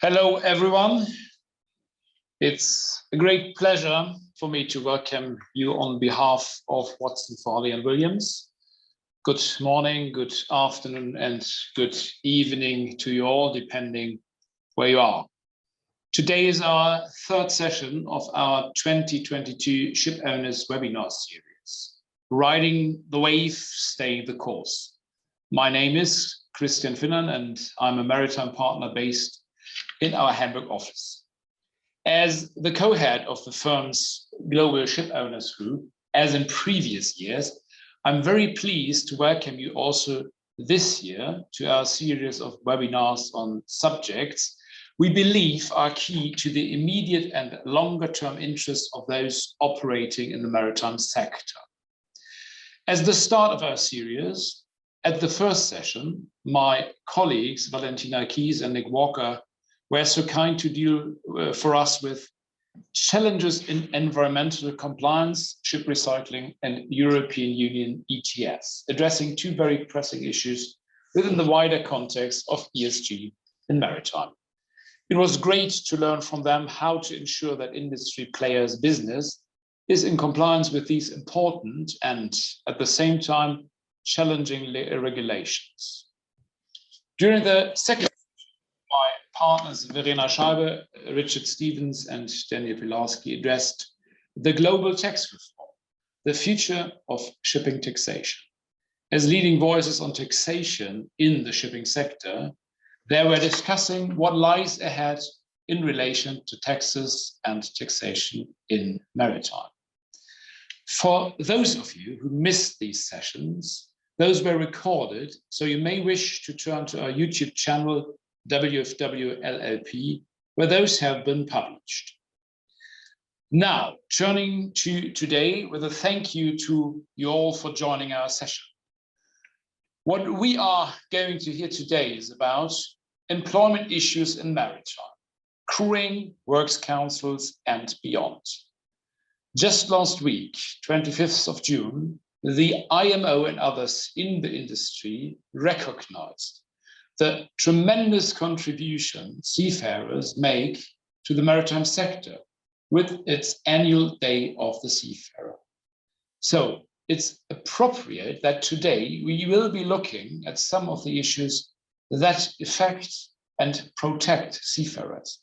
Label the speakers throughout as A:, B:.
A: Hello, everyone. It's a great pleasure for me to welcome you on behalf of Watson, Farley and Williams. Good morning, good afternoon, and good evening to you all, depending where you are. Today is our third session of our 2022 Shipowners webinar series, Riding the Wave, Staying the Course. My name is Christian Finnan, and I'm a maritime partner based in our Hamburg office. As the co-head of the firm's Global Shipowners Group, as in previous years, I'm very pleased to welcome you also this year to our series of webinars on subjects we believe are key to the immediate and longer-term interests of those operating in the maritime sector. As the start of our series, at the first session, my colleagues Valentina Keys and Nick Walker were so kind to deal for us with challenges in environmental compliance, ship recycling, and European Union ETS, addressing two very pressing issues within the wider context of ESG in maritime. It was great to learn from them how to ensure that industry players' business is in compliance with these important and, at the same time, challenging regulations. During the second, my partners Verena Scheibe, Richard Stevens, and Daniel Pilarski addressed the global tax reform, the future of shipping taxation. As leading voices on taxation in the shipping sector, they were discussing what lies ahead in relation to taxes and taxation in maritime. For those of you who missed these sessions, those were recorded, so you may wish to turn to our YouTube channel, WFW LLP, where those have been published. Now, turning to today with a thank you to you all for joining our session. What we are going to hear today is about employment issues in maritime, crewing, works councils, and beyond. Just last week, 25th of June, the IMO and others in the industry recognized the tremendous contribution seafarers make to the maritime sector with its annual Day of the Seafarer. So it's appropriate that today we will be looking at some of the issues that affect and protect seafarers,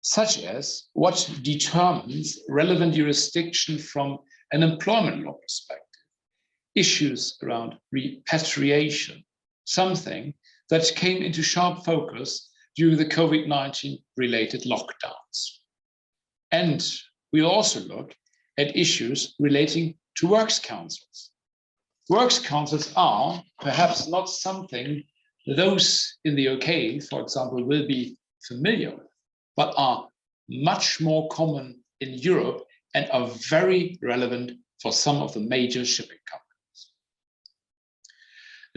A: such as what determines relevant jurisdiction from an employment law perspective, issues around repatriation, something that came into sharp focus during the COVID-19 related lockdowns. And we'll also look at issues relating to works councils. Works councils are perhaps not something those in the UK, for example, will be familiar with, but are much more common in Europe and are very relevant for some of the major shipping companies.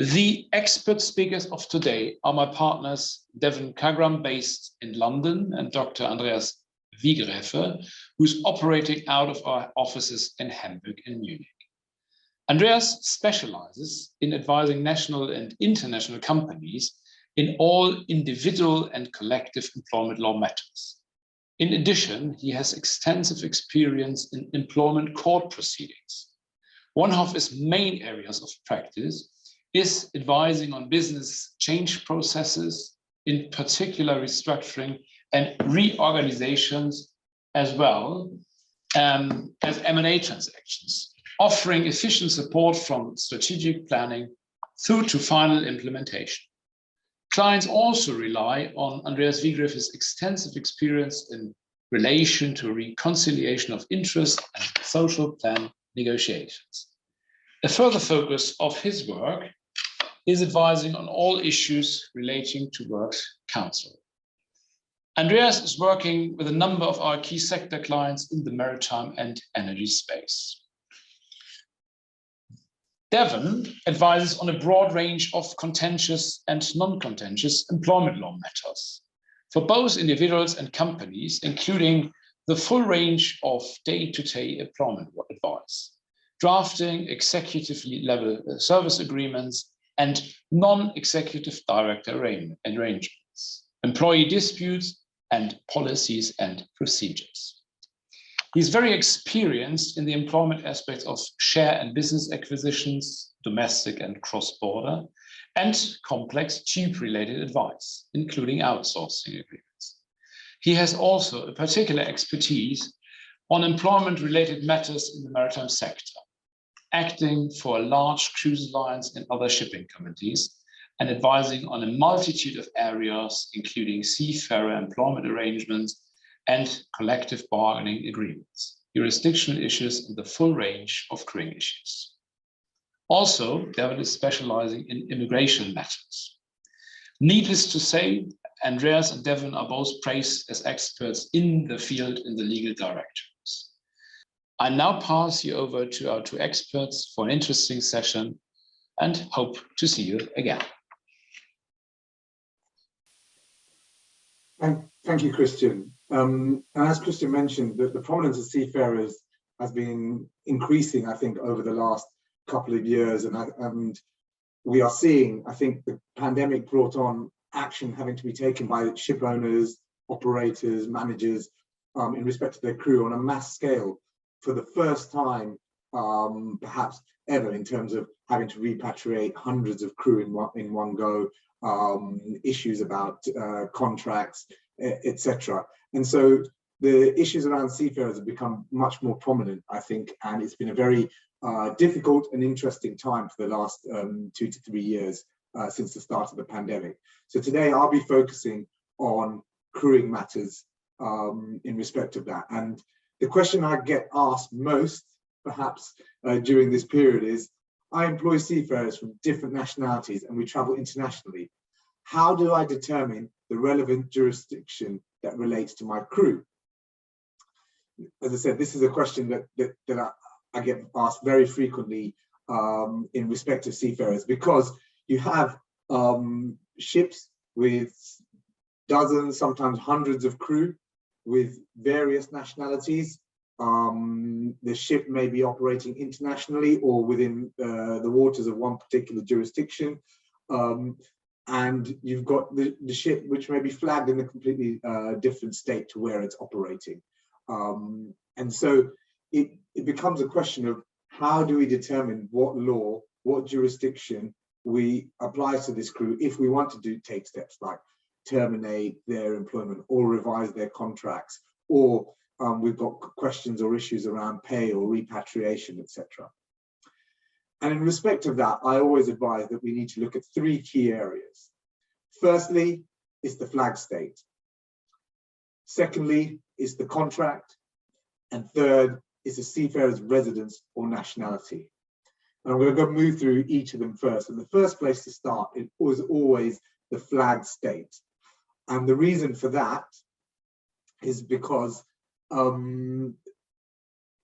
A: The expert speakers of today are my partners, Devan Khagram, based in London, and Dr. Andreas Wiegrefe, who's operating out of our offices in Hamburg and Munich. Andreas specializes in advising national and international companies in all individual and collective employment law matters. In addition, he has extensive experience in employment court proceedings. One of his main areas of practice is advising on business change processes, in particular restructuring and reorganizations, as well as M&A transactions, offering efficient support from strategic planning through to final implementation. Clients also rely on Andreas Wiegreff's extensive experience in relation to reconciliation of interest and social plan negotiations. A further focus of his work is advising on all issues relating to works council. Andreas is working with a number of our key sector clients in the maritime and energy space. Devan advises on a broad range of contentious and non-contentious employment law matters for both individuals and companies, including the full range of day-to-day employment advice, drafting executive level service agreements, and non-executive director arrangements. employee disputes, and policies and procedures. He's very experienced in the employment aspects of share and business acquisitions, domestic and cross-border, and complex chief-related advice, including outsourcing agreements. He has also a particular expertise on employment-related matters in the maritime sector, acting for large cruise lines and other shipping committees, and advising on a multitude of areas, including seafarer employment arrangements and collective bargaining agreements, jurisdictional issues, and the full range of crewing issues. Also, Devan is specializing in immigration matters. Needless to say, Andreas and Devan are both praised as experts in the field in the legal directories. I now pass you over to our two experts for an interesting session and hope to see you again.
B: Thank you, Christian. And as Christian mentioned, the prominence of seafarers has been increasing, I think, over the last couple of years. And we are seeing, I think, the pandemic brought on action having to be taken by ship owners, operators, managers in respect to their crew on a mass scale for the first time, perhaps ever, in terms of having to repatriate hundreds of crew in one go, issues about contracts, etc. And so the issues around seafarers have become much more prominent, I think, and it's been a very difficult and interesting time for the last 2 to 3 years since the start of the pandemic. So today I'll be focusing on crewing matters in respect of that. And the question I get asked most, perhaps during this period, is, I employ seafarers from different nationalities and we travel internationally. How do I determine the relevant jurisdiction that relates to my crew? As I said, this is a question that I get asked very frequently in respect of seafarers, because you have ships with dozens, sometimes hundreds of crew with various nationalities. The ship may be operating internationally or within the waters of one particular jurisdiction. And you've got the ship which may be flagged in a completely different state to where it's operating. And so it becomes a question of, how do we determine what law, what jurisdiction we apply to this crew if we want to take steps like terminate their employment or revise their contracts, or we've got questions or issues around pay or repatriation, etc. And in respect of that, I always advise that we need to look at 3 key areas. Firstly, is the flag state. Secondly, is the contract. And third, is the seafarer's residence or nationality. And I'm going to move through each of them first. And the first place to start was always the flag state. And the reason for that is because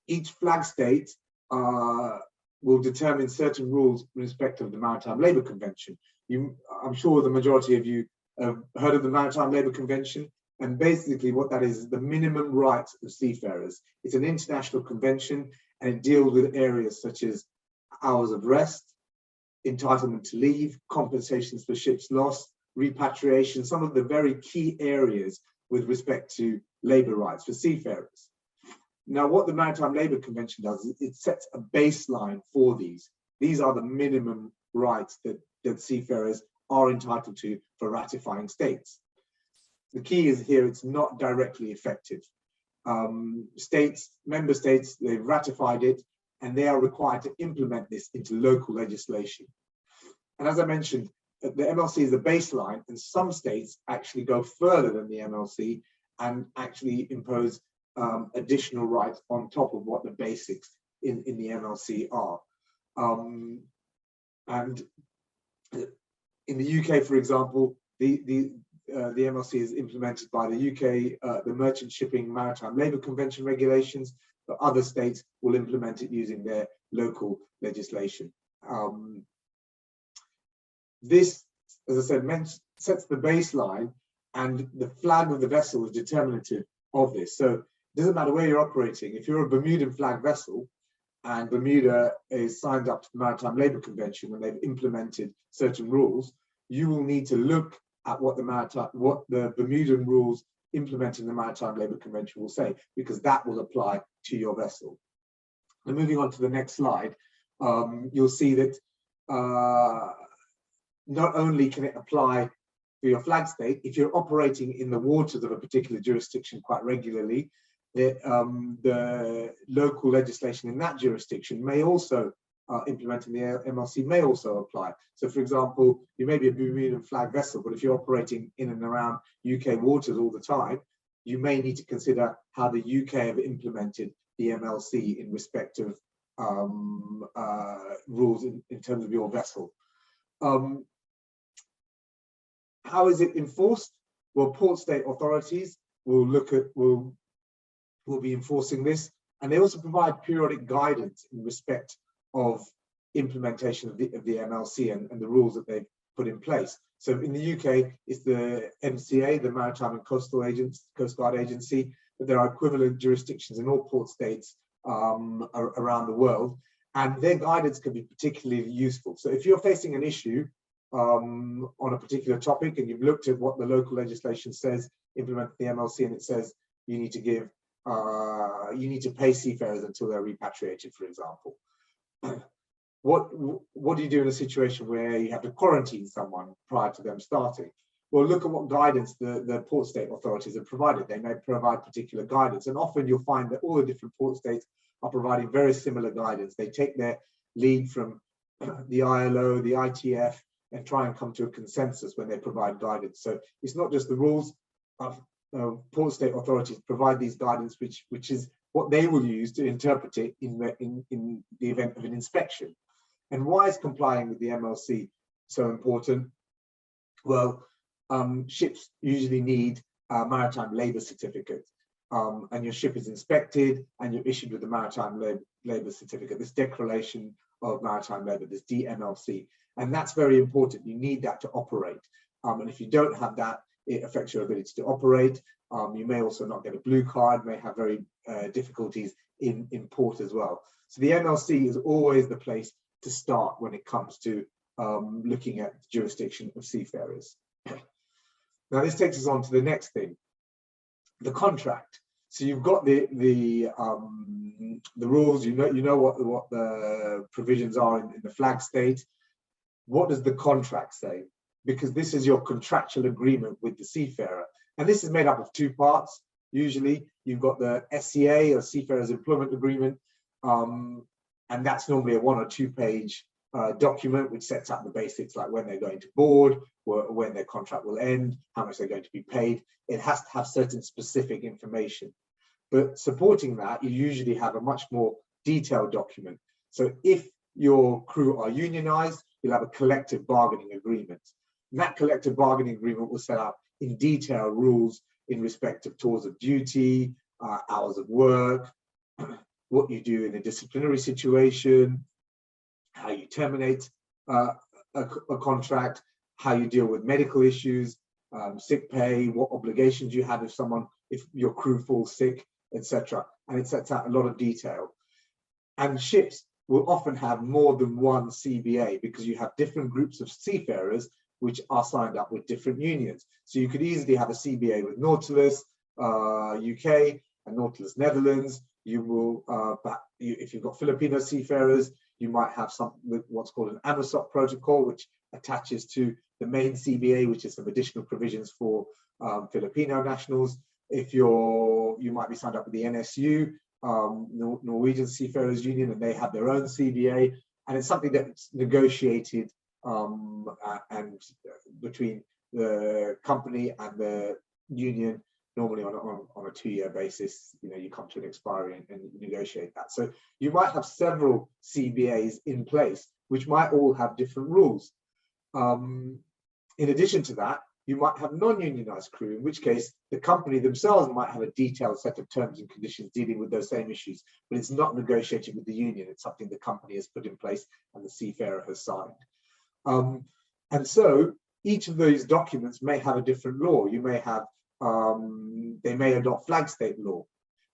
B: each flag state will determine certain rules in respect of the Maritime Labour Convention. I'm sure the majority of you have heard of the Maritime Labour Convention, and basically what that is the minimum rights of seafarers. It's an international convention, and it deals with areas such as hours of rest, entitlement to leave, compensations for ships lost, repatriation, some of the very key areas with respect to labour rights for seafarers. Now, what the Maritime Labour Convention does is it sets a baseline for these. These are the minimum rights that seafarers are entitled to for ratifying states. The key is here, it's not directly effective. Member states, they've ratified it, and they are required to implement this into local legislation. And as I mentioned, the MLC is the baseline, and some states actually go further than the MLC and actually impose additional rights on top of what the basics in the MLC are. And in the UK, for example, the MLC is implemented by the UK, the Merchant Shipping Maritime Labour Convention regulations, but other states will implement it using their local legislation. This, as I said, sets the baseline, and the flag of the vessel is determinative of this. So it doesn't matter where you're operating. If you're a Bermudan flag vessel and Bermuda is signed up to the Maritime Labour Convention and they've implemented certain rules, you will need to look at what the Bermudan rules implementing the Maritime Labour Convention will say, because that will apply to your vessel. And moving on to the next slide, you'll see that not only can it apply for your flag state, if you're operating in the waters of a particular jurisdiction quite regularly, the local legislation in that jurisdiction may also implementing the MLC may also apply. So for example, you may be a Bermudan flag vessel, but if you're operating in and around UK waters all the time, you may need to consider how the UK have implemented the MLC in respect of rules in terms of your vessel. How is it enforced? Well, port state authorities will will be enforcing this, and they also provide periodic guidance in respect of implementation of the MLC and the rules that they've put in place. So in the UK, it's the MCA, the Maritime and Coast Guard Agency, but there are equivalent jurisdictions in all port states around the world, and their guidance can be particularly useful. So if you're facing an issue on a particular topic and you've looked at what the local legislation says, implement the MLC, and it says you need to give, you need to pay seafarers until they're repatriated, for example. What do you do in a situation where you have to quarantine someone prior to them starting? Well, look at what guidance the port state authorities have provided. They may provide particular guidance, and often you'll find that all the different port states are providing very similar guidance. They take their lead from the ILO, the ITF, and try and come to a consensus when they provide guidance. So it's not just the rules of port state authorities provide these guidance, which is what they will use to interpret it in the event of an inspection. And why is complying with the MLC so important? Well, ships usually need a maritime labour certificate, and your ship is inspected and you're issued with the maritime labour certificate, this declaration of maritime labour, this DMLC. And that's very important. You need that to operate. And if you don't have that, it affects your ability to operate. You may also not get a blue card, may have very difficulties in port as well. So the MLC is always the place to start when it comes to looking at the jurisdiction of seafarers. Now this takes us on to the next thing, the contract. So you've got the rules, you know what the provisions are in the flag state. What does the contract say? Because this is your contractual agreement with the seafarer. And this is made up of two parts. Usually you've got the SCA, or Seafarers Employment Agreement, and that's normally a 1 or 2 page document which sets out the basics, like when they're going to board, when their contract will end, how much they're going to be paid. It has to have certain specific information. But supporting that, you usually have a much more detailed document. So if your crew are unionized, you'll have a collective bargaining agreement. And that collective bargaining agreement will set out in detail rules in respect of tours of duty, hours of work, what you do in a disciplinary situation, how you terminate a contract, how you deal with medical issues, sick pay, what obligations you have if your crew falls sick, etc. And it sets out a lot of detail. And ships will often have more than one CBA because you have different groups of seafarers which are signed up with different unions. So you could easily have a CBA with Nautilus UK and Nautilus Netherlands. You will, if you've got Filipino seafarers, you might have something with what's called an AMASOC protocol, which attaches to the main CBA, which is some additional provisions for Filipino nationals. If you might be signed up with the NSU, Norwegian Seafarers Union, and they have their own CBA, and it's something that's negotiated and between the company and the union, normally on a 2-year basis. You come to an expiry and negotiate that. So you might have several CBAs in place, which might all have different rules. In addition to that, you might have non-unionized crew, in which case the company themselves might have a detailed set of terms and conditions dealing with those same issues, but it's not negotiated with the union. It's something the company has put in place and the seafarer has signed. And so each of those documents may have a different law. You may have, they may adopt flag state law.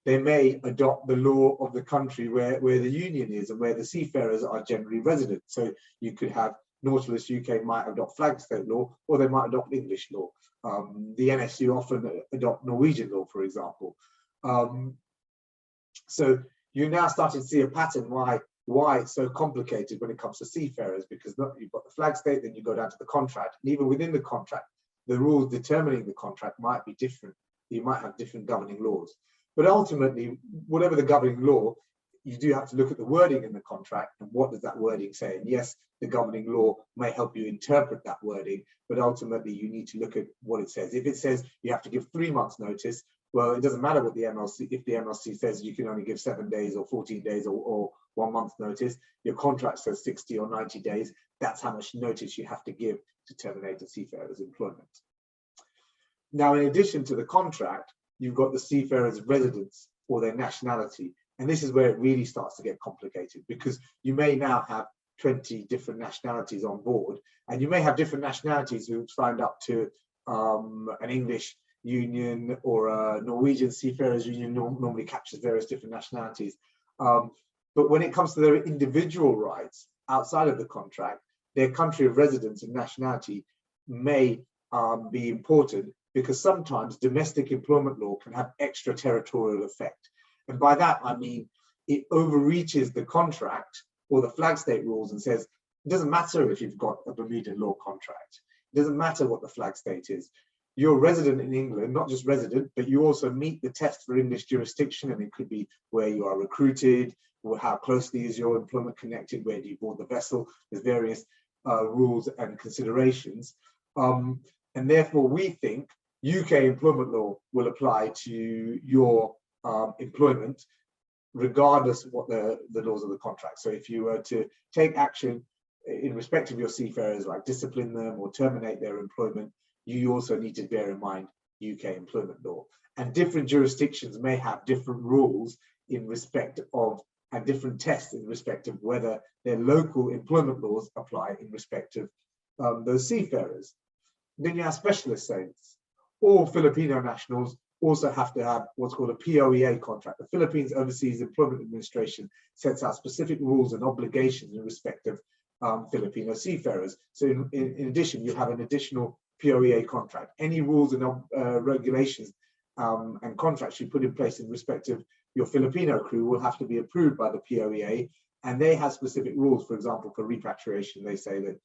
B: They may adopt the law of the country where the union is and where the seafarers are generally resident. So you could have Nautilus UK might adopt flag state law, or they might adopt English law. The NSU often adopt Norwegian law, for example. So you're now starting to see a pattern why it's so complicated when it comes to seafarers, because you've got the flag state, then you go down to the contract, and even within the contract, the rules determining the contract might be different. You might have different governing laws. But ultimately, whatever the governing law, you do have to look at the wording in the contract and what does that wording say. And yes, the governing law may help you interpret that wording, but ultimately you need to look at what it says. If it says you have to give 3 months notice, well, it doesn't matter what the MLC, if the MLC says you can only give 7 days or 14 days or 1 month notice, your contract says 60 or 90 days. That's how much notice you have to give to terminate a seafarer's employment. Now, in addition to the contract, you've got the seafarer's residence or their nationality. And this is where it really starts to get complicated, because you may now have 20 different nationalities on board, and you may have different nationalities who've signed up to an English union, or a Norwegian seafarers union normally captures various different nationalities. But when it comes to their individual rights outside of the contract, their country of residence and nationality may be important, because sometimes domestic employment law can have extraterritorial effect. And by that, I mean, it overreaches the contract or the flag state rules and says, it doesn't matter if you've got a Bermudan law contract. It doesn't matter what the flag state is. You're resident in England, not just resident, but you also meet the test for English jurisdiction. And it could be where you are recruited, or how closely is your employment connected, where do you board the vessel. There's various rules and considerations. And therefore, we think UK employment law will apply to your employment, regardless of what the laws of the contract. So if you were to take action in respect of your seafarers, like discipline them or terminate their employment, you also need to bear in mind UK employment law. And different jurisdictions may have different rules in respect of, and different tests in respect of whether their local employment laws apply in respect of those seafarers. Then you have specialist sailors. All Filipino nationals also have to have what's called a POEA contract. The Philippines Overseas Employment Administration sets out specific rules and obligations in respect of Filipino seafarers. So in addition, you have an additional POEA contract. Any rules and regulations and contracts you put in place in respect of your Filipino crew will have to be approved by the POEA, and they have specific rules. For example, for repatriation, they say that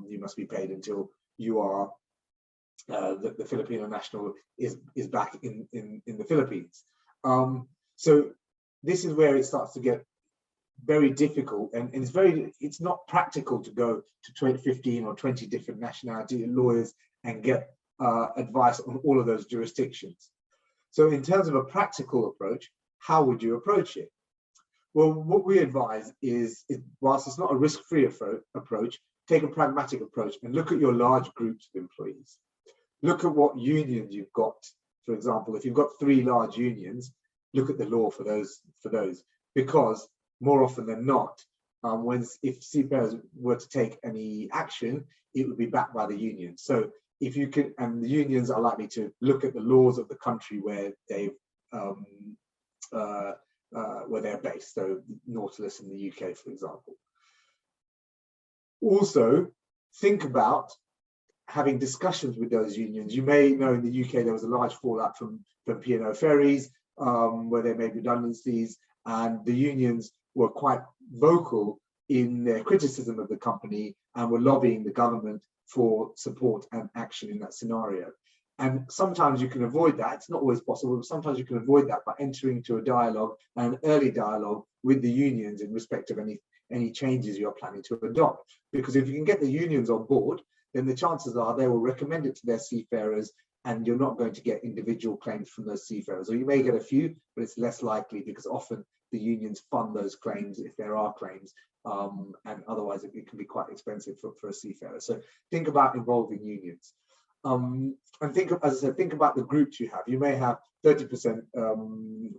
B: you must be paid until you are the Filipino national is back in the Philippines. So this is where it starts to get very difficult, and it's not practical to go to 15 or 20 different nationality lawyers and get advice on all of those jurisdictions. So in terms of a practical approach, how would you approach it? Well, what we advise is, whilst it's not a risk-free approach, take a pragmatic approach and look at your large groups of employees. Look at what unions you've got. For example, if you've got 3 large unions, look at the law for those, because more often than not, if seafarers were to take any action, it would be backed by the union. So if you can, and the unions are likely to look at the laws of the country where they're based. So Nautilus in the UK, for example. Also, think about having discussions with those unions. You may know in the UK there was a large fallout from P&O ferries, where they made redundancies, and the unions were quite vocal in their criticism of the company and were lobbying the government for support and action in that scenario. And sometimes you can avoid that. It's not always possible, but sometimes you can avoid that by entering into a dialogue, and an early dialogue with the unions in respect of any changes you're planning to adopt. Because if you can get the unions on board, then the chances are they will recommend it to their seafarers, and you're not going to get individual claims from those seafarers. Or you may get a few, but it's less likely, because often the unions fund those claims if there are claims, and otherwise it can be quite expensive for a seafarer. So think about involving unions. And think about the groups you have. You may have 30%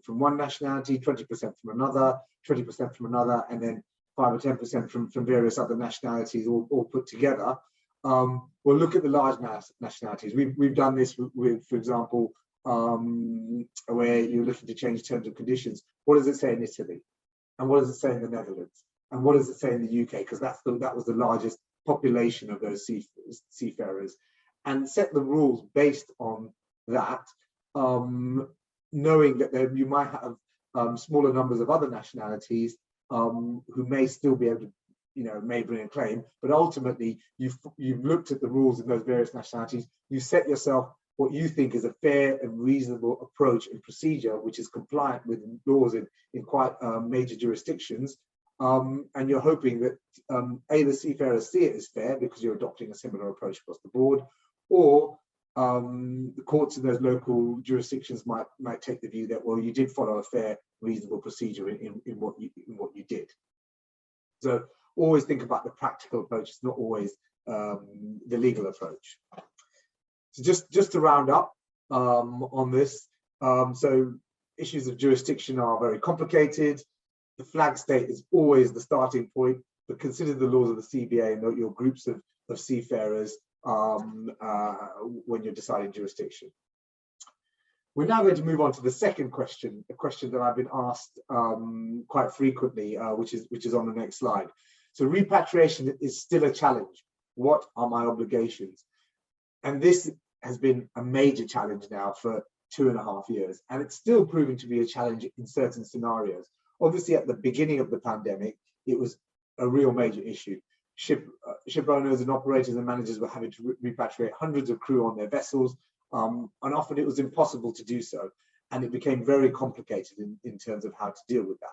B: from one nationality, 20% from another, 20% from another, and then 5 or 10% from various other nationalities all put together. Well, look at the large nationalities. We've done this with, for example, where you're looking to change terms and conditions. What does it say in Italy? And what does it say in the Netherlands? And what does it say in the UK? Because that was the largest population of those seafarers and set the rules based on that, knowing that you might have smaller numbers of other nationalities who may still be able to, may bring a claim, but ultimately you've looked at the rules in those various nationalities, you set yourself what you think is a fair and reasonable approach and procedure, which is compliant with laws in quite major jurisdictions, and you're hoping that the seafarers see it as fair because you're adopting a similar approach across the board, or the courts in those local jurisdictions might take the view that, well, you did follow a fair, reasonable procedure in what you did. So always think about the practical approach. It's not always the legal approach. So just to round up on this, so issues of jurisdiction are very complicated. The flag state is always the starting point, but consider the laws of the CBA and your groups of seafarers when you're deciding jurisdiction. We're now going to move on to the second question, a question that I've been asked quite frequently, which is on the next slide. So repatriation is still a challenge. What are my obligations? And this has been a major challenge now for 2.5 years, and it's still proving to be a challenge in certain scenarios. Obviously, at the beginning of the pandemic, it was a real major issue. Ship owners and operators and managers were having to repatriate hundreds of crew on their vessels, and often it was impossible to do so, and it became very complicated in terms of how to deal with that.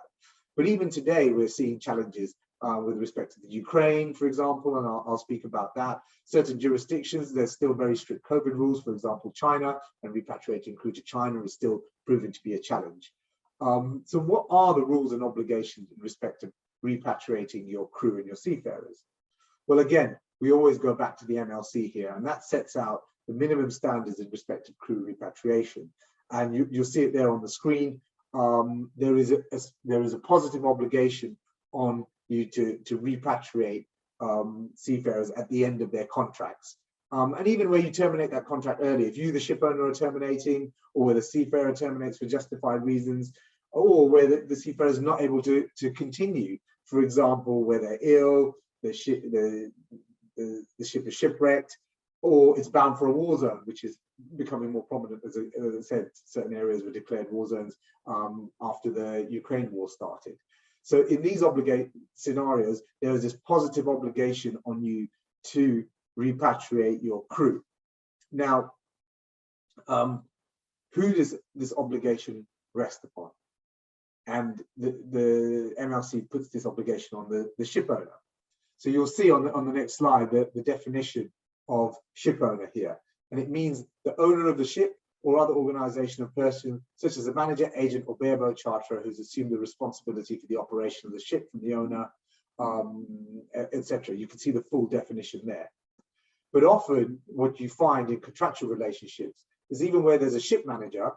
B: But even today, we're seeing challenges with respect to the Ukraine, for example, and I'll speak about that. Certain jurisdictions, there's still very strict COVID rules, for example, China, and repatriating crew to China is still proving to be a challenge. So what are the rules and obligations in respect of repatriating your crew and your seafarers? Well, again, we always go back to the MLC here, and that sets out the minimum standards in respect of crew repatriation. And you'll see it there on the screen. There is a positive obligation on you to repatriate seafarers at the end of their contracts. And even where you terminate that contract early, if you, the ship owner, are terminating, or where the seafarer terminates for justified reasons, or where the seafarer is not able to continue, for example, where they're ill, the ship is shipwrecked, or it's bound for a war zone, which is becoming more prominent. As I said, certain areas were declared war zones after the Ukraine war started. So in these scenarios, there is this positive obligation on you to repatriate your crew. Now, who does this obligation rest upon? And the MLC puts this obligation on the ship owner. So you'll see on the next slide the definition of ship owner here. And it means the owner of the ship or other organization or person, such as a manager, agent, or bareboat charterer who's assumed the responsibility for the operation of the ship from the owner, etc. You can see the full definition there. But often what you find in contractual relationships is even where there's a ship manager,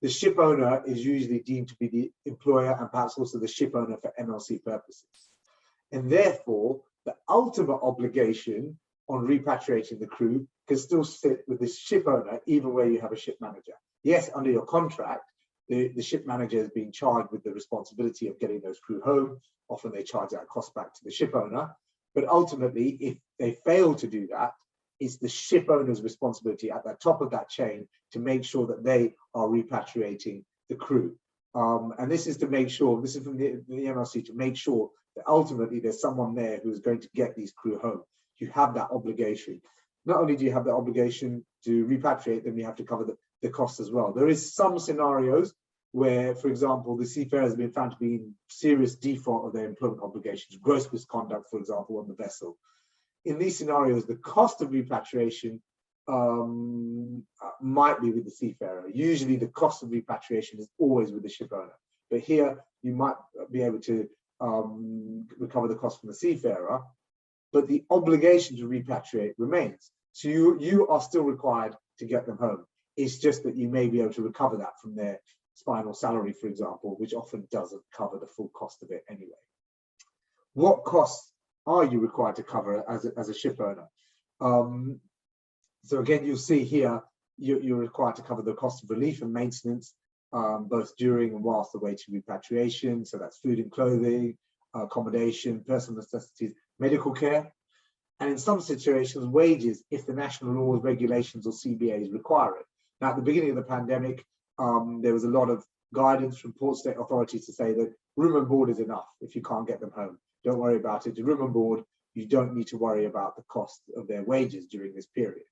B: the ship owner is usually deemed to be the employer and perhaps also the ship owner for MLC purposes. And therefore, the ultimate obligation on repatriating the crew can still sit with the ship owner, even where you have a ship manager. Yes, under your contract, the ship manager is being charged with the responsibility of getting those crew home. Often they charge that cost back to the ship owner. But ultimately, if they fail to do that, it's the ship owner's responsibility at the top of that chain to make sure that they are repatriating the crew. And this is to make sure, this is from the MLC, to make sure that ultimately there's someone there who is going to get these crew home. You have that obligation. Not only do you have the obligation to repatriate them, you have to cover the costs as well. There is some scenarios where, for example, the seafarer has been found to be in serious default of their employment obligations, gross misconduct, for example, on the vessel. In these scenarios, the cost of repatriation might be with the seafarer. Usually the cost of repatriation is always with the ship owner. But here you might be able to recover the cost from the seafarer, but the obligation to repatriate remains. So you are still required to get them home. It's just that you may be able to recover that from their spinal salary, for example, which often doesn't cover the full cost of it anyway. What costs are you required to cover as a ship owner? So again, you'll see here, you're required to cover the cost of relief and maintenance, both during and whilst the way to repatriation. So that's food and clothing, accommodation, personal necessities, medical care. and in some situations, wages if the national laws, regulations, or CBAs require it. Now, at the beginning of the pandemic, there was a lot of guidance from port state authorities to say that room and board is enough if you can't get them home. Don't worry about it. The room and board, you don't need to worry about the cost of their wages during this period.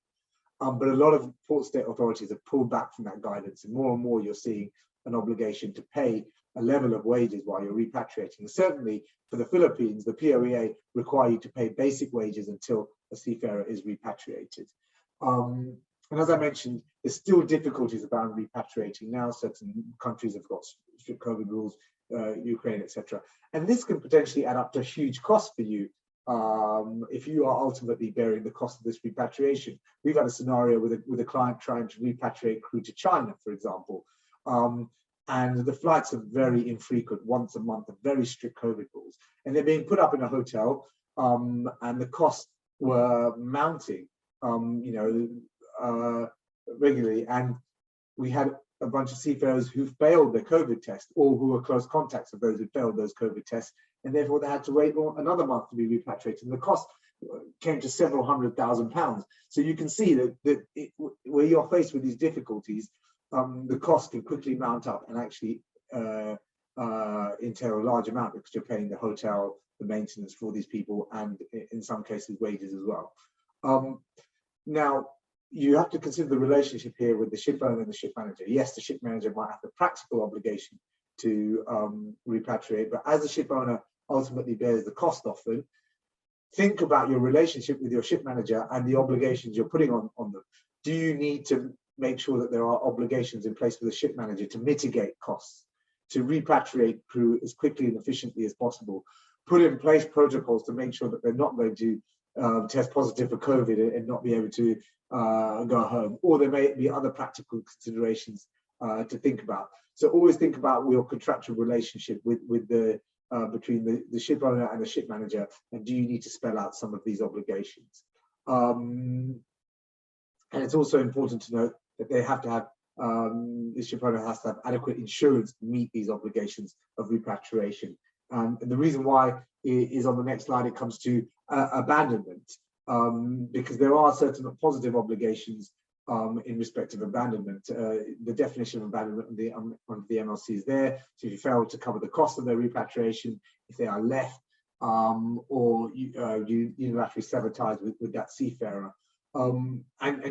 B: But a lot of port state authorities have pulled back from that guidance, and more you're seeing an obligation to pay a level of wages while you're repatriating. And certainly for the Philippines, the POEA require you to pay basic wages until a seafarer is repatriated. And as I mentioned, there's still difficulties about repatriating now. Certain countries have got strict COVID rules, Ukraine, etc. And this can potentially add up to a huge cost for you if you are ultimately bearing the cost of this repatriation. We've had a scenario with a client trying to repatriate crew to China, for example. And the flights are very infrequent, once a month, are very strict COVID rules. And they're being put up in a hotel, and the costs were mounting, regularly. And we had a bunch of seafarers who failed their COVID test, or who were close contacts of those who failed those COVID tests, and therefore they had to wait another month to be repatriated. And the cost came to several £100,000. So you can see that where you're faced with these difficulties, the cost can quickly mount up and actually entail a large amount, because you're paying the hotel, the maintenance for these people, and in some cases wages as well. Now, you have to consider the relationship here with the ship owner and the ship manager. Yes, the ship manager might have the practical obligation to repatriate, but as the ship owner ultimately bears the cost often, think about your relationship with your ship manager and the obligations you're putting on them. Do you need to make sure that there are obligations in place for the ship manager to mitigate costs, to repatriate crew as quickly and efficiently as possible, put in place protocols to make sure that they're not going to test positive for COVID and not be able to go home, or there may be other practical considerations to think about. So always think about your contractual relationship with the between the ship owner and the ship manager, and do you need to spell out some of these obligations? And it's also important to note that they have to have, the ship owner has to have adequate insurance to meet these obligations of repatriation. And the reason why is on the next slide. It comes to abandonment, because there are certain positive obligations in respect of abandonment. The definition of abandonment on the MLC is there. So if you fail to cover the cost of their repatriation, if they are left, or you unilaterally sever ties with that seafarer. And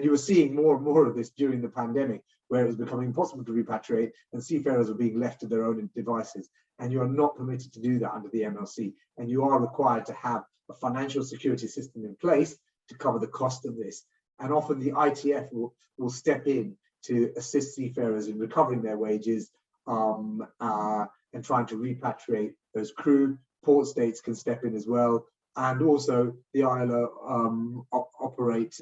B: you were seeing more and more of this during the pandemic, where it was becoming impossible to repatriate and seafarers were being left to their own devices. And you are not permitted to do that under the MLC. And you are required to have a financial security system in place to cover the cost of this. And often the ITF will step in to assist seafarers in recovering their wages and trying to repatriate those crew. Port states can step in as well. And also the ILO operate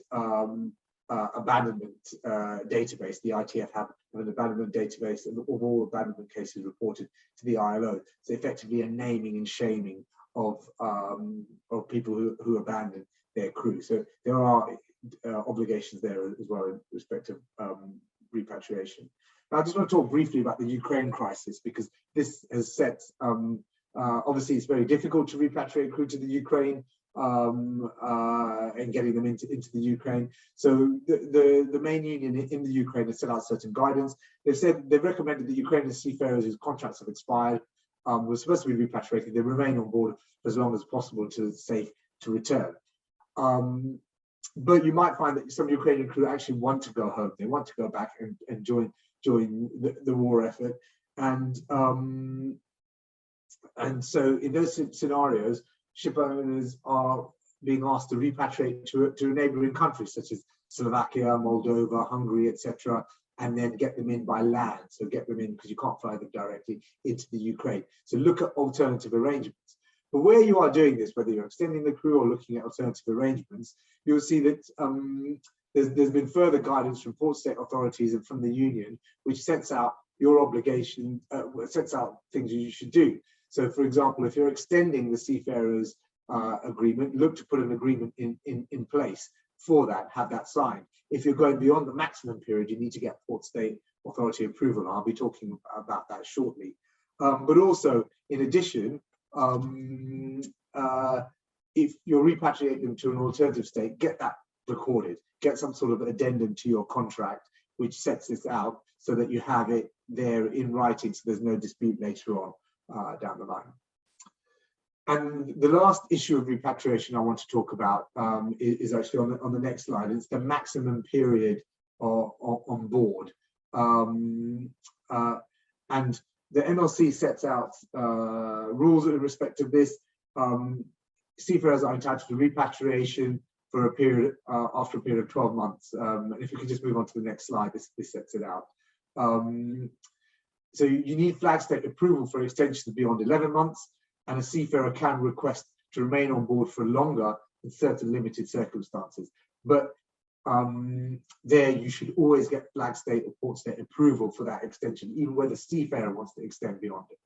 B: abandonment database. The ITF have an abandonment database of all abandonment cases reported to the ILO. So effectively a naming and shaming of people who abandon their crew. So there are obligations there as well in respect of repatriation. Now, I just want to talk briefly about the Ukraine crisis, because this has set, obviously it's very difficult to repatriate crew to the Ukraine and getting them into the Ukraine. So the main union in the Ukraine has set out certain guidance. They've recommended that Ukrainian seafarers whose contracts have expired were supposed to be repatriated, they remain on board for as long as possible to safe to return. But you might find that some Ukrainian crew actually want to go home. They want to go back and join the war effort. And so in those scenarios, ship owners are being asked to repatriate to a neighboring countries such as Slovakia, Moldova, Hungary, etc., and then get them in by land. So get them in, because you can't fly them directly into the Ukraine. So look at alternative arrangements. But where you are doing this, whether you're extending the crew or looking at alternative arrangements, you'll see that there's been further guidance from port state authorities and from the union, which sets out your obligation, sets out things you should do. So, for example, if you're extending the seafarers agreement, look to put an agreement in place for that, have that signed. If you're going beyond the maximum period, you need to get port state authority approval. I'll be talking about that shortly. But also, in addition, if you're repatriating them to an alternative state, get that recorded, get some sort of addendum to your contract which sets this out so that you have it there in writing, so there's no dispute later on down the line. And the last issue of repatriation I want to talk about is actually on the next slide. It's the maximum period on board. And the NLC sets out rules in respect of this. Seafarers are entitled to repatriation for a period after a period of 12 months. And if we could just move on to the next slide, this sets it out. So you need flag state approval for extensions beyond 11 months, and a seafarer can request to remain on board for longer in certain limited circumstances. But there you should always get flag state or port state approval for that extension, even where the seafarer wants to extend beyond it.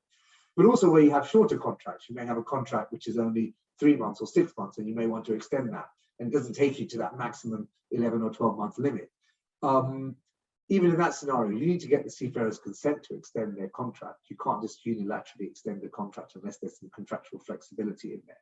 B: But also where you have shorter contracts, you may have a contract which is only 3 months or 6 months, and you may want to extend that, and it doesn't take you to that maximum 11 or 12 month limit. Even in that scenario, you need to get the seafarer's consent to extend their contract. You can't just unilaterally extend the contract unless there's some contractual flexibility in there.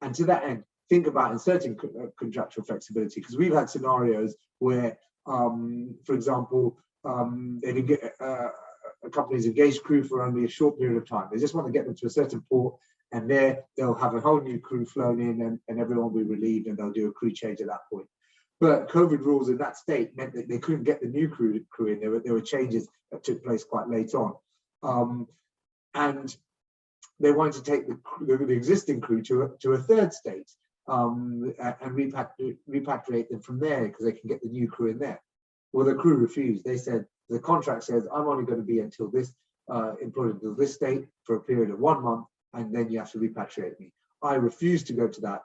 B: And to that end, think about inserting contractual flexibility, because we've had scenarios where, for example, they can get a company's engaged crew for only a short period of time. They just want to get them to a certain port, and there they'll have a whole new crew flown in, and everyone will be relieved, and they'll do a crew change at that point. But COVID rules in that state meant that they couldn't get the new crew in. There were changes that took place quite late on. And they wanted to take the existing crew to a third state and repatriate them from there, because they can get the new crew in there. Well, the crew refused. They said, the contract says, I'm only going to be until this, employed until this state for a period of 1 month, and then you have to repatriate me. I refused to go to that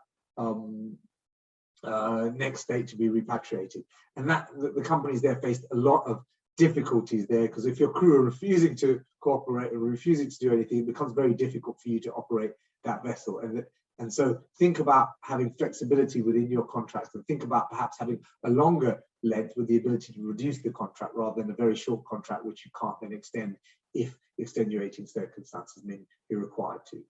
B: next state to be repatriated. And that the companies there faced a lot of difficulties there, because if your crew are refusing to cooperate or refusing to do anything, it becomes very difficult for you to operate that vessel. And so think about having flexibility within your contracts, and think about perhaps having a longer length with the ability to reduce the contract rather than a very short contract which you can't then extend if extenuating circumstances mean you're required to.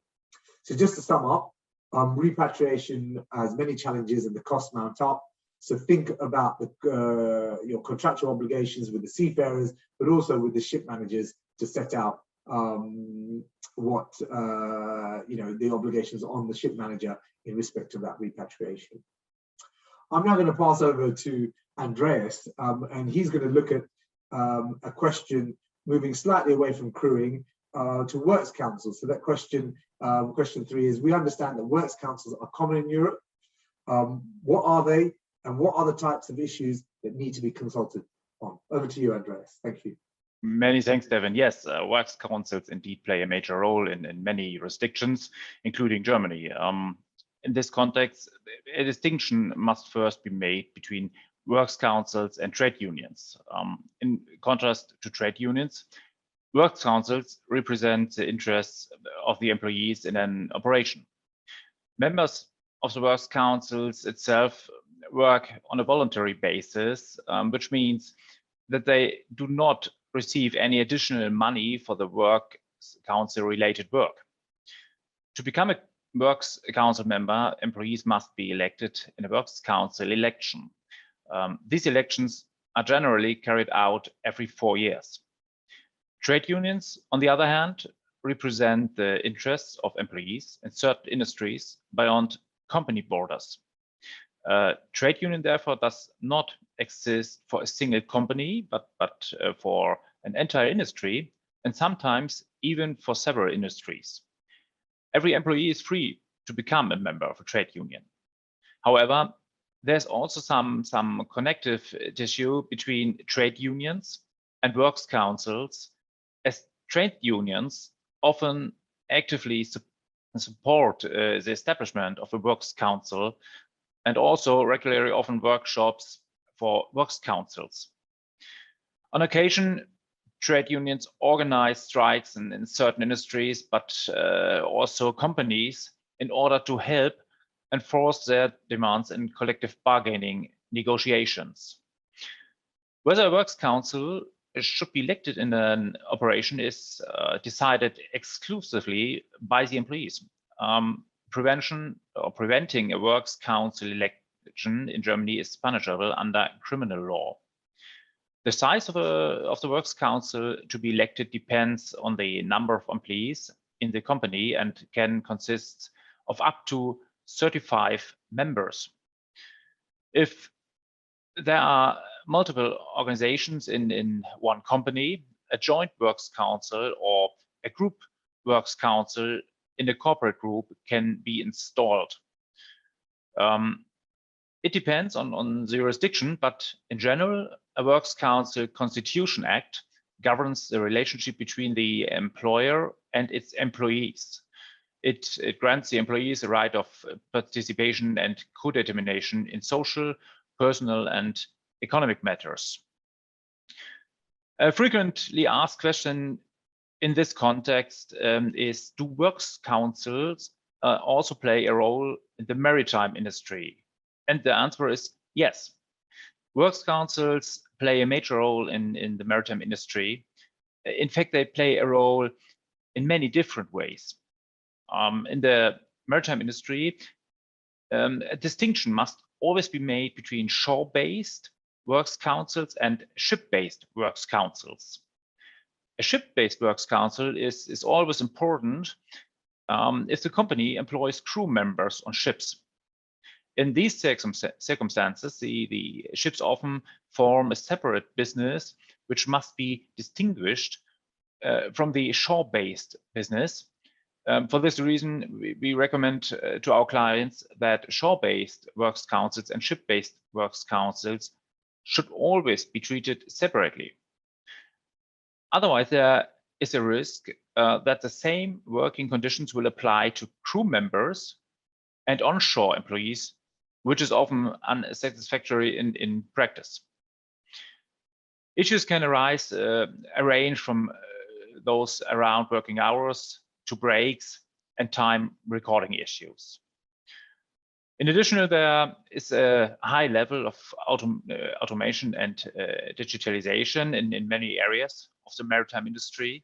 B: So just to sum up, repatriation has many challenges and the costs mount up. So think about your contractual obligations with the seafarers, but also with the ship managers to set out what the obligations on the ship manager in respect of that repatriation. I'm now going to pass over to Andreas, and he's going to look at a question moving slightly away from crewing to works councils. So that question 3 is: we understand that works councils are common in Europe. What are they, and what are the types of issues that need to be consulted on? Over to you, Andreas. Thank you.
C: Many thanks, Devan. Yes, works councils indeed play a major role in many jurisdictions, including Germany. In this context, a distinction must first be made between works councils and trade unions. In contrast to trade unions, works councils represent the interests of the employees in an operation. Members of the works councils itself work on a voluntary basis, which means that they do not receive any additional money for the works council related work. To become a works council member, employees must be elected in a works council election. These elections are generally carried out every 4 years. Trade unions, on the other hand, represent the interests of employees in certain industries beyond company borders. Trade union, therefore, does not exist for a single company, but for an entire industry, and sometimes even for several industries. Every employee is free to become a member of a trade union. However, there's also some connective tissue between trade unions and works councils, as trade unions often actively support the establishment of a works council, and also regularly often workshops for works councils. On occasion, trade unions organize strikes in certain industries, but also companies, in order to help enforce their demands in collective bargaining negotiations. Whether a works council should be elected in an operation is decided exclusively by the employees. preventing a works council election in Germany is punishable under criminal law. The size of the works council to be elected depends on the number of employees in the company and can consist of up to 35 members. If there are multiple organizations in one company, a joint works council or a group works council in a corporate group can be installed. It depends on the jurisdiction, but in general, a Works Council Constitution Act governs the relationship between the employer and its employees. It grants the employees the right of participation and co-determination in social, personal, and economic matters. A frequently asked question in this context is, do works councils also play a role in the maritime industry? And the answer is yes. Works councils play a major role in the maritime industry. In fact, they play a role in many different ways. In the maritime industry, a distinction must always be made between shore-based works councils and ship-based works councils. A ship-based works council is always important if the company employs crew members on ships. In these circumstances, the ships often form a separate business which must be distinguished from the shore-based business. For this reason, we recommend to our clients that shore-based works councils and ship-based works councils should always be treated separately. Otherwise, there is a risk that the same working conditions will apply to crew members and onshore employees, which is often unsatisfactory in practice. Issues can arise, range from those around working hours to breaks and time recording issues. In addition, there is a high level of automation and digitalization in many areas of the maritime industry,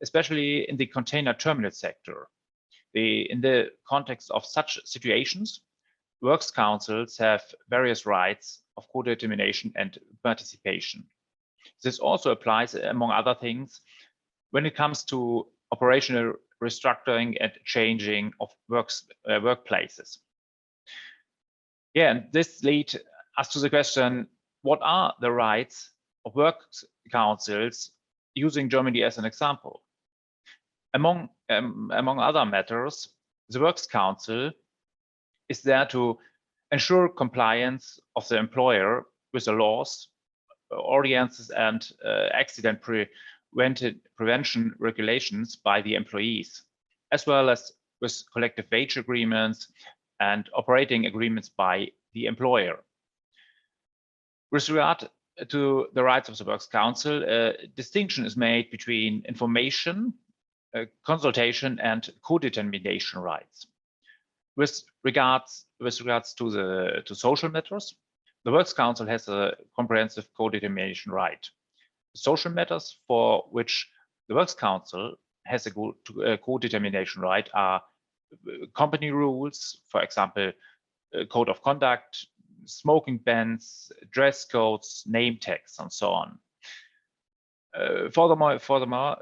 C: especially in the container terminal sector. In the context of such situations, works councils have various rights of co-determination and participation. This also applies, among other things, when it comes to operational restructuring and changing of workplaces. Yeah, and this leads us to the question, what are the rights of works councils, using Germany as an example? Among other matters, the Works Council is there to ensure compliance of the employer with the laws, ordinances, and accident prevention regulations by the employees, as well as with collective wage agreements and operating agreements by the employer. With regard to the rights of the Works Council, a distinction is made between information, consultation, and co-determination rights. With regards to social matters, the Works Council has a comprehensive co-determination right. Social matters for which the Works Council has a co-determination right are company rules, for example, code of conduct, smoking bans, dress codes, name tags, and so on. Furthermore,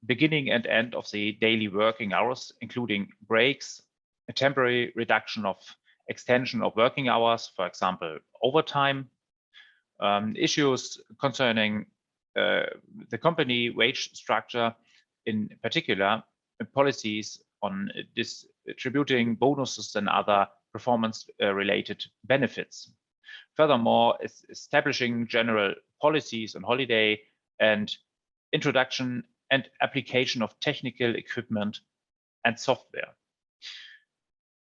C: beginning and end of the daily working hours, including breaks, a temporary reduction of extension of working hours, for example, overtime, issues concerning the company wage structure, in particular, policies on distributing bonuses and other performance-related benefits. Furthermore, establishing general policies on holiday and introduction and application of technical equipment and software.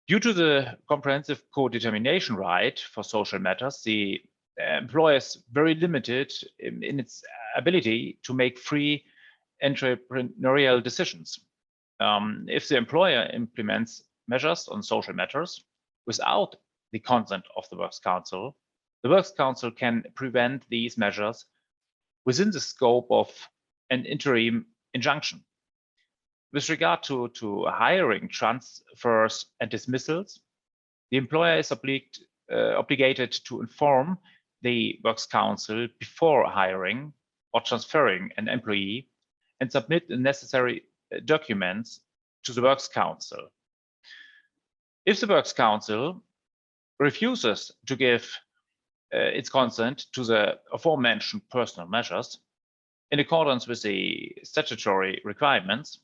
C: Due to the comprehensive co-determination right for social matters, the employer is very limited in its ability to make free entrepreneurial decisions. If the employer implements measures on social matters without the consent of the Works Council, the Works Council can prevent these measures within the scope of an interim injunction. With regard to hiring, transfers, and dismissals, the employer is obligated to inform the Works Council before hiring or transferring an employee and submit the necessary documents to the Works Council. If the Works Council refuses to give its consent to the aforementioned personal measures in accordance with the statutory requirements,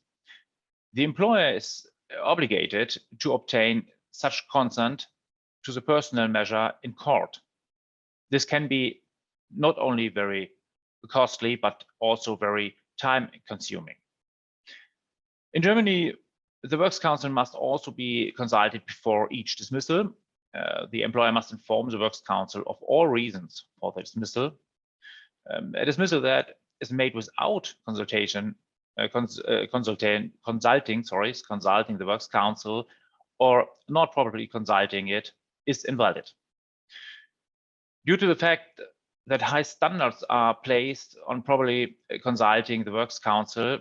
C: the employer is obligated to obtain such consent to the personal measure in court. This can be not only very costly, but also very time-consuming. In Germany, the Works Council must also be consulted before each dismissal. The employer must inform the Works Council of all reasons for the dismissal. A dismissal that is made without consulting the Works Council or not properly consulting it is invalid. Due to the fact that high standards are placed on properly consulting the Works Council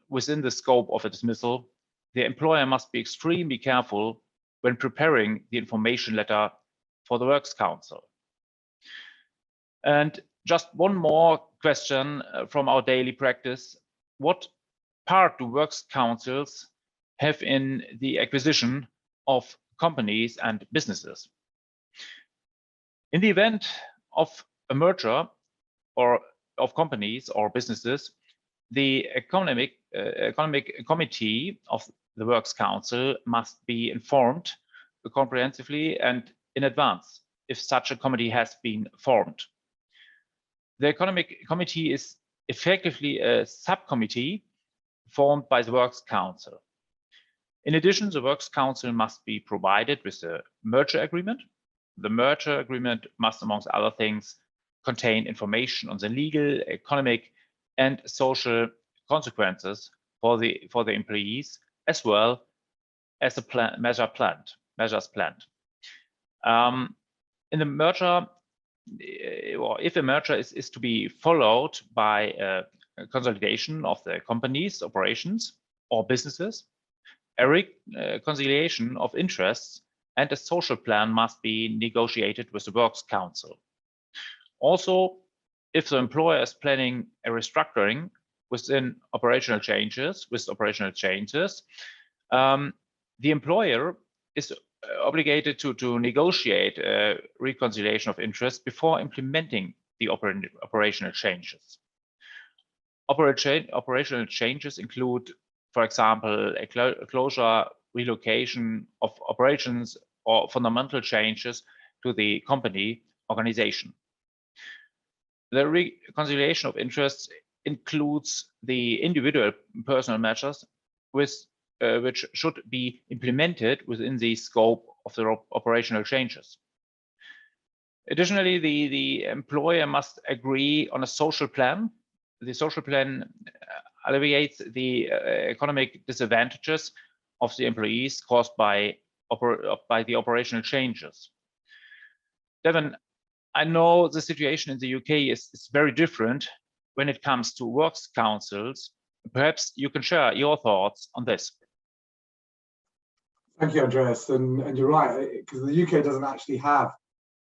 C: within the scope of a dismissal, the employer must be extremely careful when preparing the information letter for the Works Council. And just one more question from our daily practice. What part do Works Councils have in the acquisition of companies and businesses? In the event of a merger or of companies or businesses, the economic committee of the Works Council must be informed comprehensively and in advance if such a committee has been formed. The economic committee is effectively a subcommittee formed by the Works Council. In addition, the Works Council must be provided with a merger agreement. The merger agreement must, amongst other things, contain information on the legal, economic, and social consequences for the employees, as well as the measures planned. In the merger, or if a merger is to be followed by a consolidation of the company's operations or businesses, a reconciliation of interests and a social plan must be negotiated with the Works Council. Also, if the employer is planning a restructuring with operational changes, the employer is obligated to negotiate a reconciliation of interest before implementing the operational changes. Operational changes include, for example, a closure, relocation of operations, or fundamental changes to the company organization. The reconciliation of interests includes the individual personal measures which should be implemented within the scope of the operational changes. Additionally, the employer must agree on a social plan. The social plan alleviates the economic disadvantages of the employees caused by the operational changes. Devan, I know the situation in the UK is very different when it comes to Works Councils. Perhaps you can share your thoughts on this.
B: Thank you, Andreas. And you're right, because the UK doesn't actually have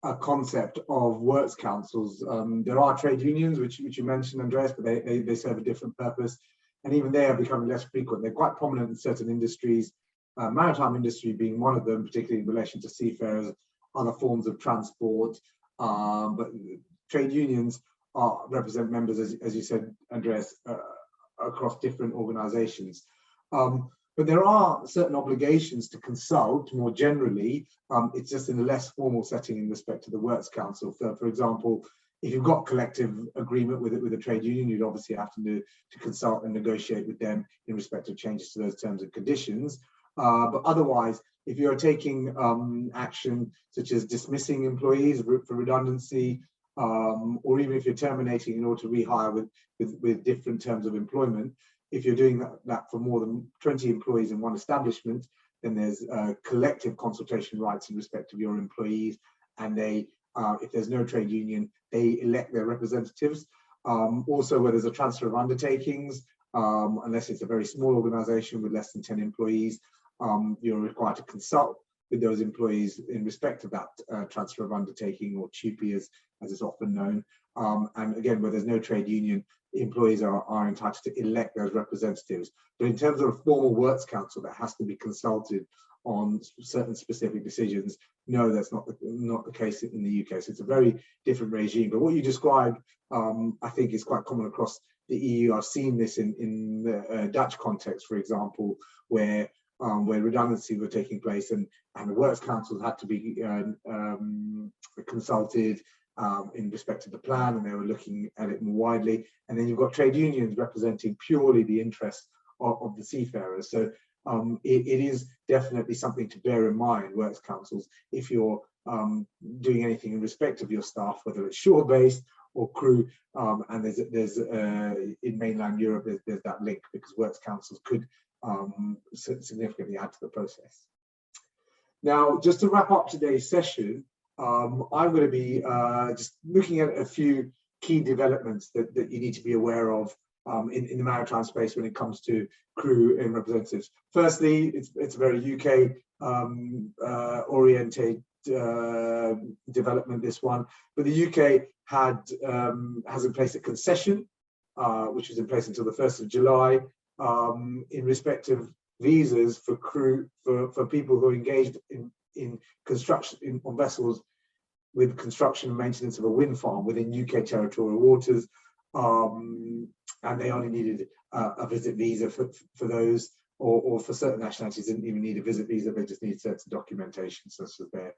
B: a concept of Works Councils. There are trade unions, which you mentioned, Andreas, but they serve a different purpose. And even they are becoming less frequent. They're quite prominent in certain industries, maritime industry being one of them, particularly in relation to seafarers, other forms of transport. But trade unions represent members, as you said, Andreas, across different organizations. But there are certain obligations to consult more generally. It's just in a less formal setting in respect to the Works Council. So, for example, if you've got collective agreement with a trade union, you'd obviously have to consult and negotiate with them in respect of changes to those terms and conditions. But otherwise, if you're taking action such as dismissing employees for redundancy, or even if you're terminating in order to rehire with different terms of employment, if you're doing that for more than 20 employees in one establishment, then there's collective consultation rights in respect of your employees, and if there's no trade union, they elect their representatives. Also, where there's a transfer of undertakings, unless it's a very small organization with less than 10 employees, you're required to consult with those employees in respect of that transfer of undertaking, or CHUPI as it's often known. And again, where there's no trade union, employees are entitled to elect those representatives. But in terms of a formal works council that has to be consulted on certain specific decisions, no, that's not the case in the UK. So it's a very different regime. But what you described, I think, is quite common across the EU. I've seen this in the Dutch context, for example, where redundancy were taking place, and the works councils had to be consulted in respect of the plan, and they were looking at it more widely. And then you've got trade unions representing purely the interests of the seafarers. So it is definitely something to bear in mind, works councils, if you're doing anything in respect of your staff, whether it's shore-based or crew. And there's in mainland Europe, there's that link, because works councils could significantly add to the process. Now, just to wrap up today's session, I'm going to be just looking at a few key developments that you need to be aware of in the maritime space when it comes to crew and representatives. Firstly, it's a very UK oriented development, this one, but the UK has in place a concession which was in place until the 1st of July in respect of visas for crew, for people who are engaged in construction on vessels with construction and maintenance of a wind farm within UK territorial waters, and they only needed a visit visa for those, or for certain nationalities didn't even need a visit visa, they just need certain documentation such as their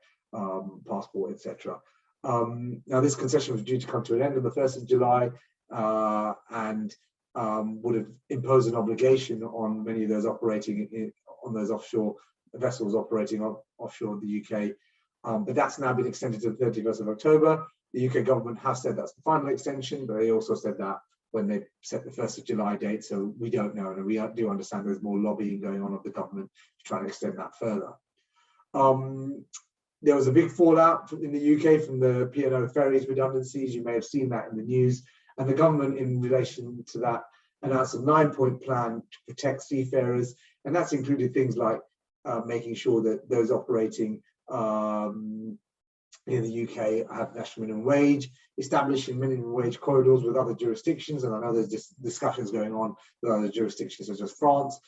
B: passport, etc. Now this concession was due to come to an end on the 1st of July and would have imposed an obligation on many of those operating on those offshore vessels operating offshore the UK. But that's now been extended to the 31st of October. The UK government has said that's the final extension, but they also said that when they set the 1st of July date, so we don't know, and we do understand there's more lobbying going on of the government to try and extend that further. There was a big fallout in the UK from the P&O ferries redundancies. You may have seen that in the news, and the government in relation to that announced a 9-point plan to protect seafarers, and that's included things like making sure that those operating in the UK have national minimum wage, establishing minimum wage corridors with other jurisdictions, and I know there's just discussions going on with other jurisdictions such as France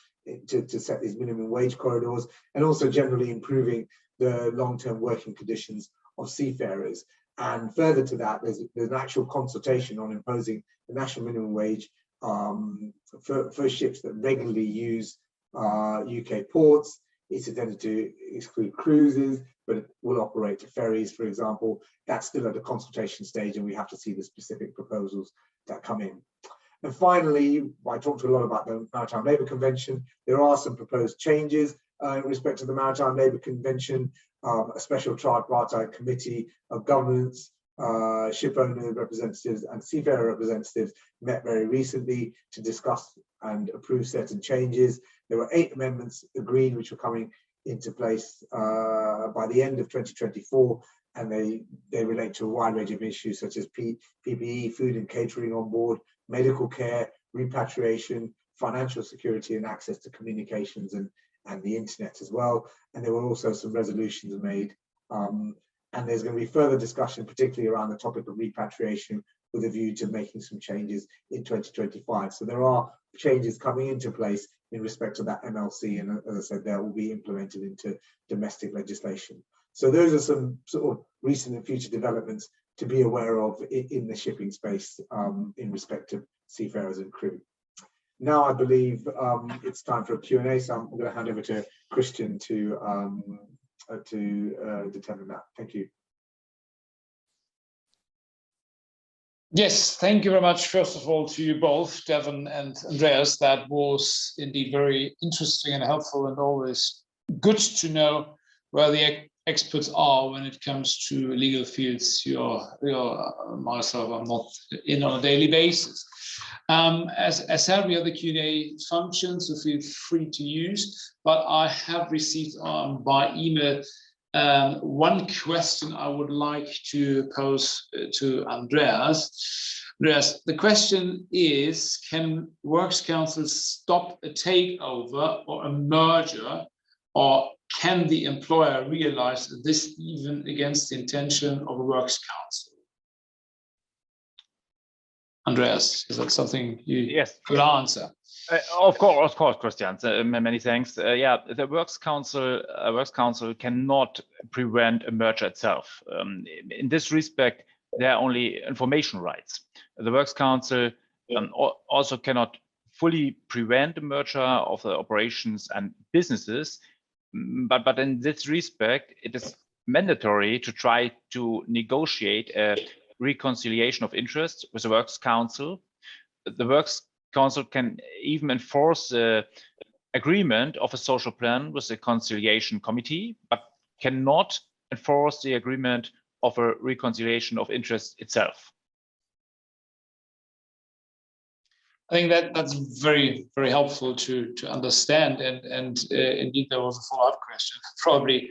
B: to set these minimum wage corridors, and also generally improving the long-term working conditions of seafarers. And further to that, there's an actual consultation on imposing the national minimum wage for ships that regularly use UK ports. It's intended to exclude cruises, but it will operate to ferries, for example. That's still at the consultation stage, and we have to see the specific proposals that come in. And finally, I talked a lot about the Maritime Labour Convention. There are some proposed changes in respect to the Maritime Labour Convention. A special tripartite committee of governance, shipowner representatives and seafarer representatives met very recently to discuss and approve certain changes. There were 8 amendments agreed, which were coming into place by the end of 2024, and they relate to a wide range of issues such as PPE, food and catering on board, medical care, repatriation, financial security, and access to communications and the internet as well. And there were also some resolutions made. And there's going to be further discussion, particularly around the topic of repatriation, with a view to making some changes in 2025. So there are changes coming into place in respect to that MLC, and as I said, that will be implemented into domestic legislation. So those are some sort of recent and future developments to be aware of in the shipping space in respect of seafarers and crew. Now I believe it's time for a Q&A, so I'm going to hand over to Christian to determine that. Thank you.
A: Yes, thank you very much, first of all, to you both, Devan and Andreas. That was indeed very interesting and helpful, and always good to know where the experts are when it comes to legal fields. Myself, I'm not in on a daily basis. As said, we have the Q&A function, so feel free to use, but I have received by email one question I would like to pose to Andreas. Andreas, the question is, can Works Council stop a takeover or a merger, or can the employer realize this even against the intention of a Works Council? Andreas, is that something you could answer?
C: Of course, Christian. Many thanks. Yeah, the Works Council cannot prevent a merger itself. In this respect, there are only information rights. The Works Council also cannot fully prevent the merger of the operations and businesses, but in this respect, it is mandatory to try to negotiate a reconciliation of interests with the Works Council. The Works Council can even enforce the agreement of a social plan with the conciliation committee, but cannot enforce the agreement of a reconciliation of interest itself.
A: I think that's very, very helpful to understand. And indeed, there was a follow-up question, probably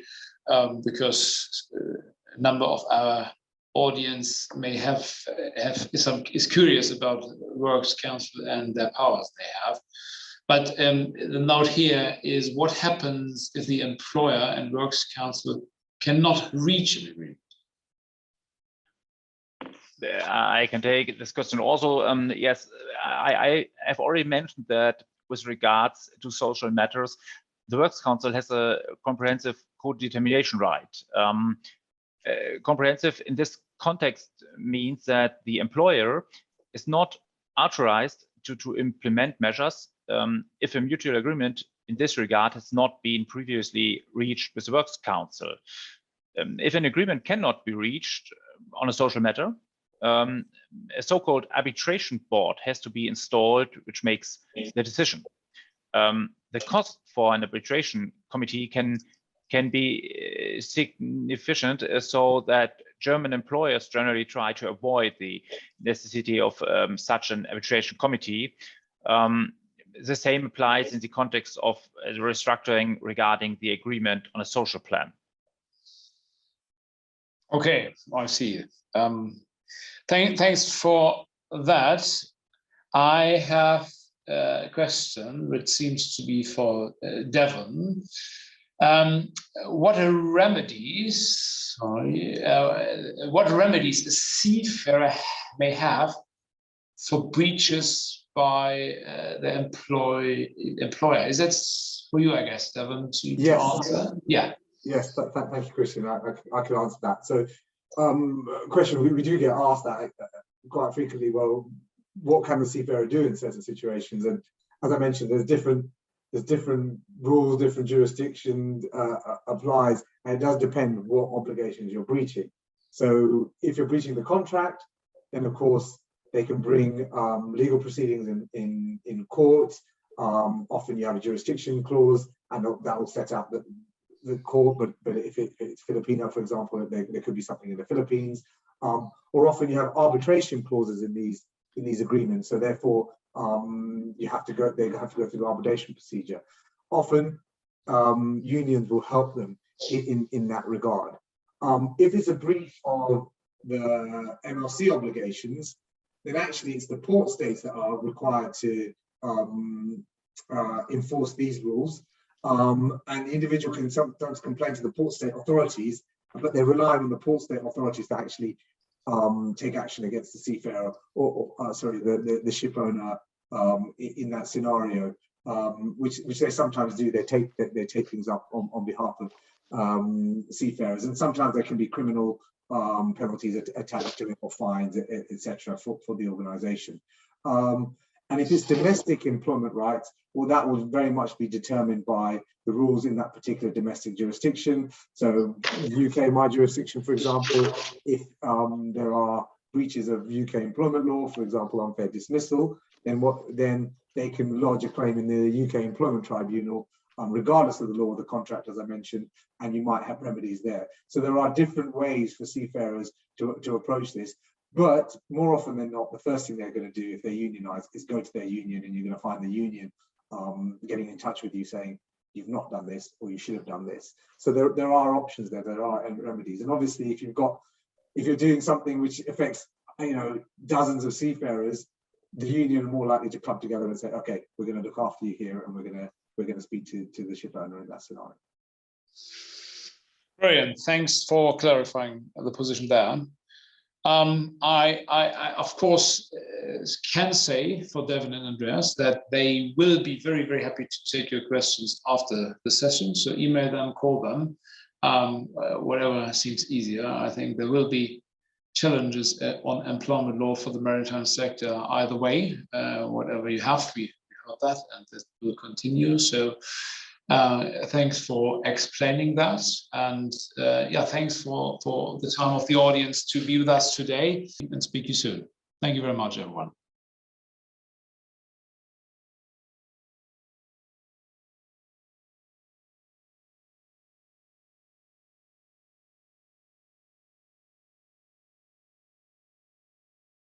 A: because a number of our audience may is curious about Works Council and their powers they have. But the note here is, what happens if the employer and Works Council cannot reach an agreement?
C: I can take this question also. Yes, I have already mentioned that with regards to social matters, the Works Council has a comprehensive co-determination right. Comprehensive in this context means that the employer is not authorized to implement measures if a mutual agreement in this regard has not been previously reached with the Works Council. If an agreement cannot be reached on a social matter, a so-called arbitration board has to be installed, which makes the decision. The cost for an arbitration committee can be significant, so that German employers generally try to avoid the necessity of such an arbitration committee. The same applies in the context of restructuring regarding the agreement on a social plan.
A: Okay, I see. Thanks for that. I have a question which seems to be for Devan. What remedies a seafarer may have for breaches by the employer? Is that for you, I guess, Devan, to answer? Yeah.
B: Yes, thank you, Christian. I can answer that. So, question we do get asked that quite frequently. Well, what can the seafarer do in certain situations? And as I mentioned, there's different rules, different jurisdictions applies, and it does depend what obligations you're breaching. So if you're breaching the contract, then of course they can bring legal proceedings in courts. Often you have a jurisdiction clause, and that will set out the court. But if it's Filipino, for example, there could be something in the Philippines. Or often you have arbitration clauses in these agreements. So therefore, they have to go through the arbitration procedure. Often unions will help them in that regard. If it's a breach of the MLC obligations, then actually it's the port states that are required to enforce these rules. And the individual can sometimes complain to the port state authorities, but they're relying on the port state authorities to actually take action against the seafarer or the ship owner in that scenario, which they sometimes do. They take things up on behalf of seafarers, and sometimes there can be criminal penalties attached to it, or fines, etc. for the organisation. And if it's domestic employment rights, well, that will very much be determined by the rules in that particular domestic jurisdiction. So UK, my jurisdiction, for example, if there are breaches of UK employment law, for example, unfair dismissal, then they can lodge a claim in the UK Employment Tribunal, regardless of the law of the contract, as I mentioned, and you might have remedies there. So there are different ways for seafarers to approach this. But more often than not, the first thing they're going to do if they're unionized is go to their union, and you're going to find the union getting in touch with you saying, you've not done this, or you should have done this. So there are options there are remedies. And obviously, if you're doing something which affects dozens of seafarers, the union are more likely to club together and say, okay, we're going to look after you here, and we're going to speak to the ship owner in that scenario.
A: Brilliant. Thanks for clarifying the position there. I of course can say for Devan and Andreas that they will be very, very happy to take your questions after the session. So email them, call them, whatever seems easier. I think there will be challenges on employment law for the maritime sector either way. Whatever you have, we heard that, and this will continue. So thanks for explaining that, and yeah, thanks for the time of the audience to be with us today, and speak to you soon. Thank you very much, everyone.